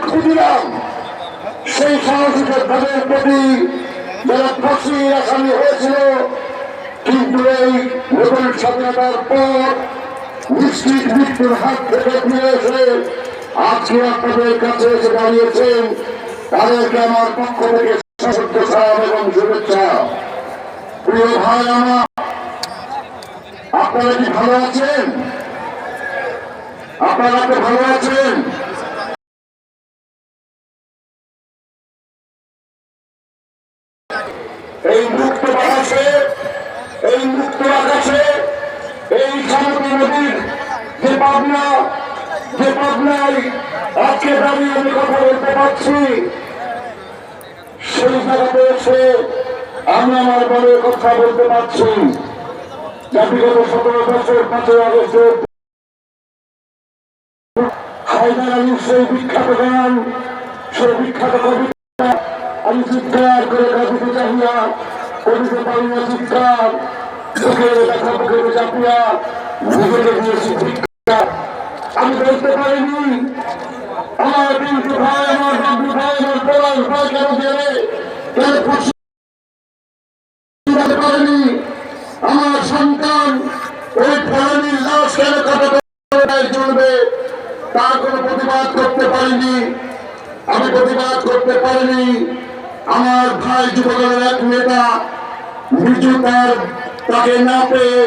সাক্ষী দিলাম সেই সাহসিকতার তাদের প্রতি যারা ফাঁসির আসামি হয়েছিল, কিন্তু এই নতুন স্বাধীনতার পর নিশ্চিত মৃত্যুর হাত থেকে ফিরে এসে আজকে আপনাদের কাছে এসে দাঁড়িয়েছেন, তাদেরকে আমার পক্ষ থেকে এবং শুভেচ্ছা। প্রিয় ভাই আমার, আপনারা কি ভালো আছেন? আপনারা তো ভালো আছেন? এই মুক্ত বাতাসে, এই মুক্ত আকাশে, এই সমুদ্র নদীর যে পাবনায় আজকে দাঁড়িয়ে আমি কথা বলতে পারছি, সেই জায়গাতে এসে আমি আমার বড় কথা বলতে পারছি। বিগত 17 বছর 5ই আগস্টে হায়দার আলীর সেই বিখ্যাত গান, সেই বিখ্যাত কবিতা আমি চিৎকার করে কাঁদিতে চাহিয়া কবিতে পারি না চিৎকার, বুকের ব্যথা বুকের চাপিয়া নিজেকে দিয়েছি ভিক্ষা। আমি বলতে পারিনি আমার কিন্তু ভাই, আমার বাবু ভাই, আমার পলাশ ভাই কেন গেলে কেন খুশি পারেনি, আমার সন্তান ওই ফলানির লাশ কেন কাটায় চলবে তার কোনো প্রতিবাদ করতে পারিনি। আমি প্রতিবাদ করতে পারিনি। আমার ভাই যুবদলের এক নেতা বিজু তাকে না পেয়ে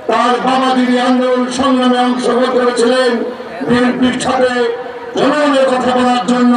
তার বাবা দিদি আন্দোলন সংগ্রামে অংশগ্রহণ করেছিলেন বিএনপির সাথে জনগণের কথা বলার জন্য।